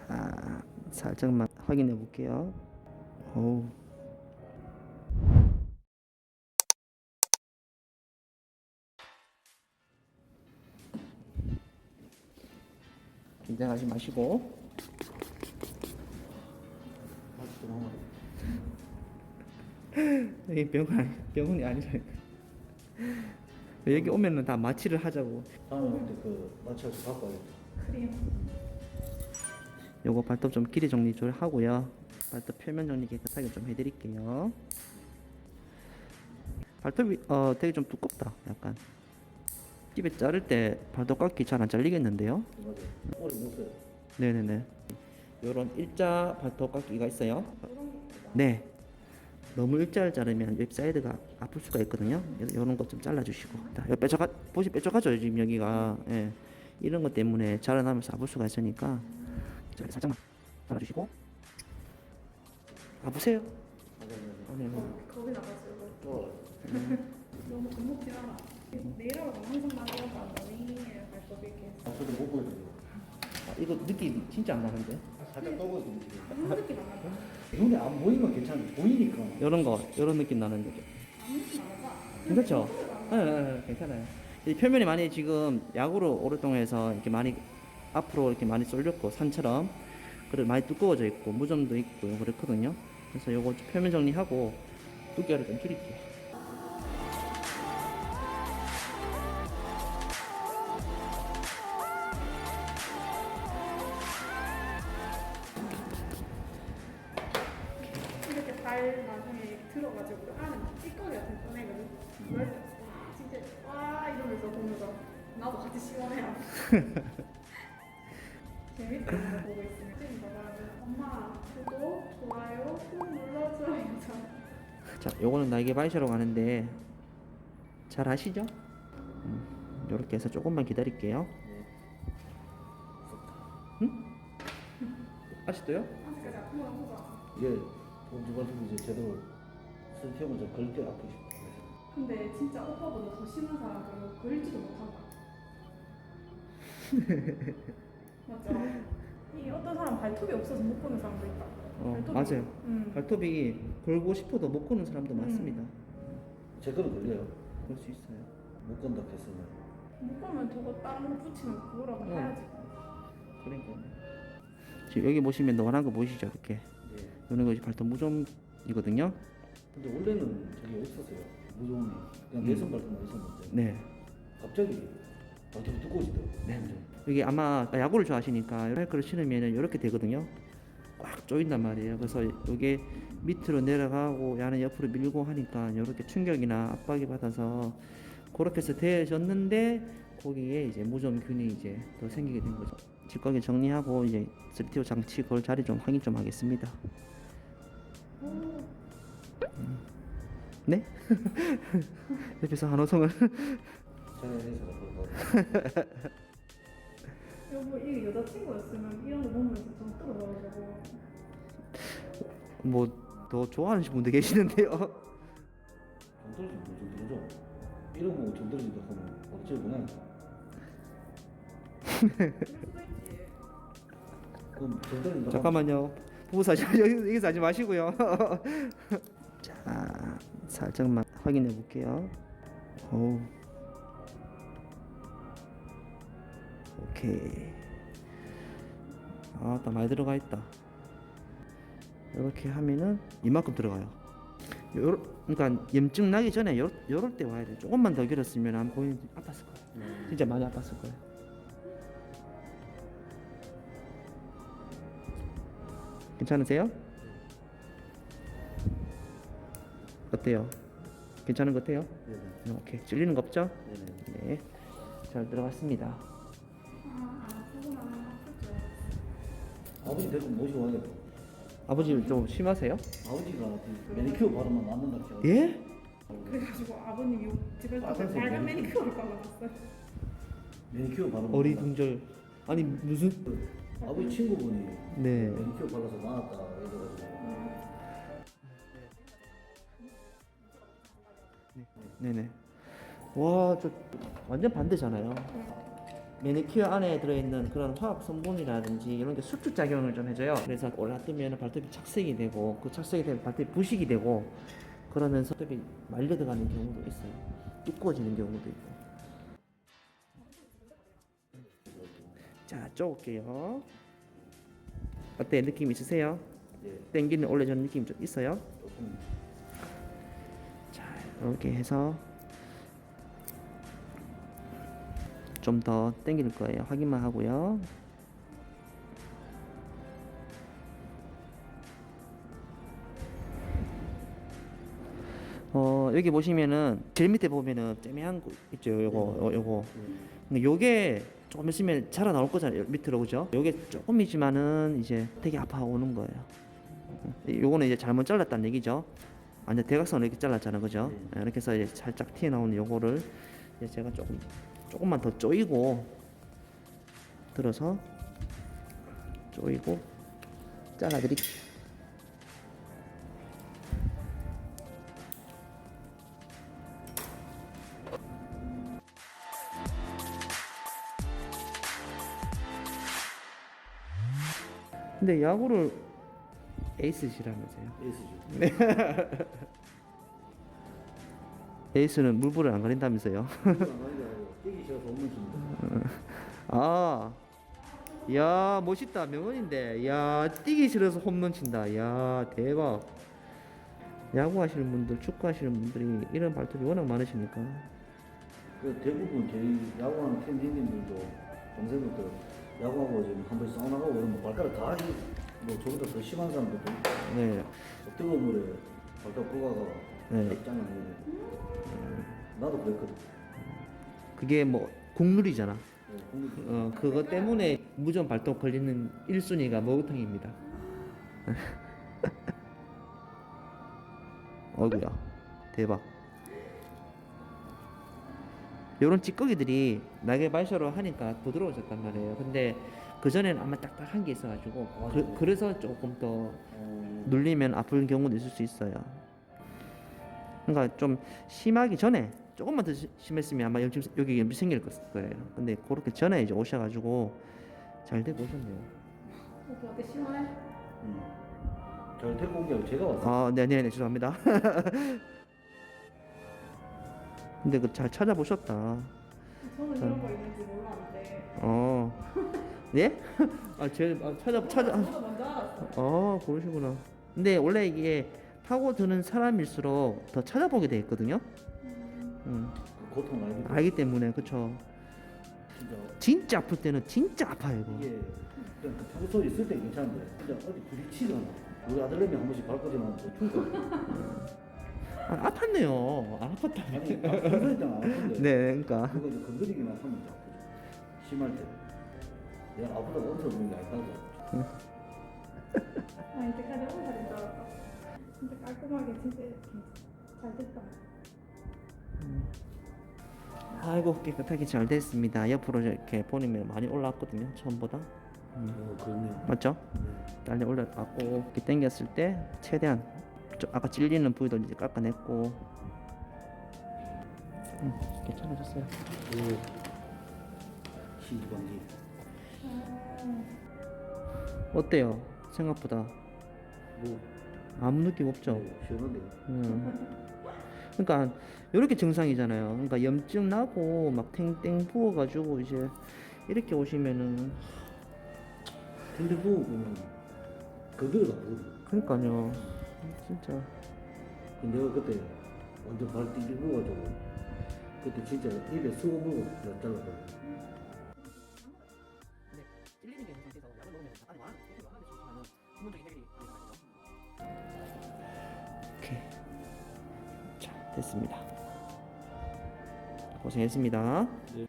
자, 살짝만 확인해 볼게요. 어우. 긴장하지 마시고. 이 병원이 아니라니까. 여기 오면은 다 마취를 하자고. 다음에 올 때 그 마취하고 갖고 와야겠다. 그래요. 요거 발톱 좀 길이 정리 좀 하고요. 발톱 표면 정리 깨끗하게 좀 해드릴게요. 발톱이 되게 좀 두껍다. 약간 집에 자를 때 발톱 깎기 잘 안 잘리겠는데요? 맞아요. 머리 못 써요. 네네네. 요런 일자 발톱 깎기가 있어요. 네. 너무 일자를 자르면 웹 사이드가 아플 수가 있거든요. 요런 것 좀 잘라주시고. 요 뾰족하죠 지금 여기가. 예. 이런 것 때문에 자라나면서 아플 수가 있으니까 살짝만 잘라주시고. 아프세요? 맞아요. 네. 겁이 나가지고 또 너무 겁먹지 않아. 내일하고 항상 나가서 안 나니 발톱이 이렇게 저도 못 보여드려요. 이거 느낌 진짜 안 나는데? 살짝 떠보거든요 지금. 아무 느낌 안 나봐. 눈에 안 보이면 괜찮은데 보이니까. 요런 느낌 나는데. 아무 느낌 안 나봐. 괜찮죠? 네, 괜찮아요. 이 표면이 많이 지금 약으로 오랫동안 해서 이렇게 많이 앞으로 이렇게 많이 쏠렸고 산처럼 그리고 많이 두꺼워져 있고 무좀도 있고 그렇거든요. 그래서 요거 표면 정리하고 두께를 좀 줄일게요. 이렇게 발 나중에 들어가지고 안에 막 찌꺼기 같은 거 꺼내거든. 그럴 때 진짜 와 이러면서 보면서 나도 같이 시원해요. 재밌게 보고 있으면 쌤이 말하면 엄마 구독, 좋아요 꾹 눌러줘요. 자, 요거는 날개 바이셔로 가는데 잘 아시죠? 요렇게 해서 조금만 기다릴게요. 응? 아직도요? 아직까지 아픈 건 없어. 이게 누가 이제 제대로 슬피하면 좀 걸게 아프고 싶어. 근데 진짜 오빠보다 더 심한 사람들은 그릴지도 못한다. 맞죠? 이게 어떤 사람 발톱이 없어서 못 보는 사람도 있다. 발톱이- 맞아요. 발톱이 걸고 싶어도 못 거는 사람도 많습니다. 제 거는 걸려요. 그럴 수 있어요. 못 건다 했으면. 못 보면 저거 다른 거 붙이면 그거라도 해야지. 그러니까 지금 여기 보시면 노란 거 보이시죠? 이렇게 네. 이런 것이 발톱 무좀이거든요. 근데 원래는 저게 없었어요. 무좀이 그냥 내성발톱만 있었는데. 네. 갑자기 발톱이 두꺼워지더라고요. 네. 여기 아마 야구를 좋아하시니까 이렇게 신으면 이렇게 되거든요. 꽉 조인단 말이에요. 그래서 이게 밑으로 내려가고 야는 옆으로 밀고 하니까 이렇게 충격이나 압박이 받아서 그렇게 해서 되어졌는데 거기에 이제 무좀균이 이제 더 생기게 된 거죠. 직각에 정리하고 이제 3T오 장치 걸 자리 좀 확인 좀 하겠습니다. 네? 옆에서 한호성을 제가 해서 그거. 여보 이게 여자친구였으면 이런 거 보면서 좀 뚫어져가지고 뭐 더 좋아하는 분도 계시는데요. 좀 떨어지면 좀 들어줘. 이런 거 좀 떨어진다 하면 억지구나. 그럴 수도 있지. 그럼 좀 떨어진다. 잠깐만요. 부부 사진 여기서 하지 마시고요. 자, 살짝만 확인해 볼게요. 오, 오케이. 아, 딱 많이 들어가 있다. 이렇게 하면은 이만큼 들어가요. 그러니까 염증 나기 전에 요럴 때 와야 돼. 조금만 더 길었으면 안 보이는 아팠을 거예요. 진짜 많이 아팠을 거예요. 괜찮으세요? 어때요? 괜찮은 것 같아요? 네네. 오케이. 찔리는 거 없죠? 네네. 네. 잘 들어갔습니다. 아프구나 아플 줄 알았어. 아버지 데리고 모시고 와야겠다. 아버지 좀 심하세요? 아버지가 그 매니큐어 바르면 낫는다 해서. 예? 그래가지고 아버님이 집에서 선생님, 빨간 매니큐어를 발라놨어요. 매니큐어 바르면 어리둥절. 아니 무슨? 아버지 친구분이 네. 매니큐어 발라서 나았다 이래가지고. 네네. 와, 저 완전 반대잖아요. 매니큐어 안에 들어있는 그런 화학 성분이라든지 이런 게 수축 작용을 좀 해줘요. 그래서 올라뜨면 발톱이 착색이 되고 그 착색이 되면 발톱이 부식이 되고 그러면서 발톱이 말려 들어가는 경우도 있어요. 두꺼워지는 경우도 있고. 자, 쪼을게요. 어때? 느낌 있으세요? 예. 땡기는 올려주는 느낌 좀 있어요? 조금 자, 이렇게 해서 좀 더 땡길 거예요. 확인만 하고요. 여기 보시면은 제일 밑에 보면은 째매한 거 있죠. 요거. 근데 요게 조금 있으면 자라 나올 거잖아요. 밑으로, 그죠? 요게 조금이지만은 이제 되게 아파 오는 거예요. 요거는 이제 잘못 잘랐다는 얘기죠. 완전 대각선으로 이렇게 잘랐잖아, 그죠? 이렇게 해서 이제 살짝 튀어나오는 요거를 이제 제가 조금만 더 조이고 들어서 조이고 잘라드릴게요. 근데 야구를 에이스시라면서요? 에이스죠. 에이스는 물불을 안 가린다면서요? 뛰기 싫어서 홈런 칩니다. 아, 야, 멋있다. 명언인데. 야, 뛰기 싫어서 홈런 친다. 야, 대박. 야구 하시는 분들, 축구 하시는 분들이 이런 발톱이 워낙 많으시니까. 그 대부분 저희 야구하는 팀 형님들도 동생들도 야구하고 지금 한 번씩 사우나 가고 이러면 발가락 다 뭐 저보다 더 심한 사람들도 있고 네. 뜨거운 물에 발가락 부가가 네. 입장이 나도 그랬거든. 그게 뭐 국룰이잖아. 네, 공부 그것 때문에 무전 발톱 걸리는 1순위가 목욕탕입니다. 어이구야, 대박. 요런 찌꺼기들이 날개 발쇼로 하니까 부드러워졌단 말이에요. 근데 그전에는 아마 딱딱한 게 있어가지고 그래서 조금 더 눌리면 아픈 경우도 있을 수 있어요. 그러니까 좀 심하기 전에 조금만 더 심했으면 아마 여기 염증 생길 거예요. 근데 그렇게 전에 이제 오셔가지고 잘 되고 오셨네요. 오빠 어때? 심해? 잘 데리고 온 게 아니고 제가 왔어요. 아, 네네네, 죄송합니다. 근데 그 잘 찾아보셨다. 저는 이런 거 있는지 몰랐는데. 예? 찾아. 저도 먼저 알았어. 그러시구나. 근데 원래 이게 파고드는 사람일수록 더 찾아보게 돼 있거든요. 그 고통 알기 알기 때문에, 그쵸. 진짜 진짜 아플 때는 진짜 아파요, 이거. 이게 그냥 그 평소 있을 때 괜찮은데 진짜 어디 부딪히거나 우리 아들내미 한 번씩 발까지 나면 충격. 아팠네요. 안 아팠다. 아니 평소 있잖아 안 아픈데. 네, 그러니까. 그거 이제 건드리기만 하면 이제 아프죠. 심할 때. 내가 아프다고 엄청 보는 게 아니다고. 이때까지 너무 잘인 줄 알았다. 진짜 깔끔하게 진짜 잘 됐다. 아이고, 깨끗하게 잘 됐습니다. 옆으로 이렇게 보니면 많이 올라왔거든요, 처음보다. 그렇네요. 맞죠? 네. 빨리 올라왔고, 이렇게 당겼을 때 최대한 아까 찔리는 부위도 이제 깎아냈고. 괜찮아졌어요. 신지방지. 어때요? 생각보다 뭐 아무 느낌 없죠? 시원한데요. 그러니까 이렇게 증상이잖아요. 그러니까 염증 나고 막 탱탱 부어가지고 이제 이렇게 오시면은 근데 보면 그대로 가거든. 그러니까요. 진짜 근데 내가 그때 완전 발 띵길 부어가지고 그때 진짜 입에 수고 물고 잘랐거든. 찔리는 게 있는 상태에서 약을 먹으면 안에 완화는 수 있지만은 근본적인 해결이 안 되거든요. 오케이. 자, 됐습니다. 고생했습니다. 네.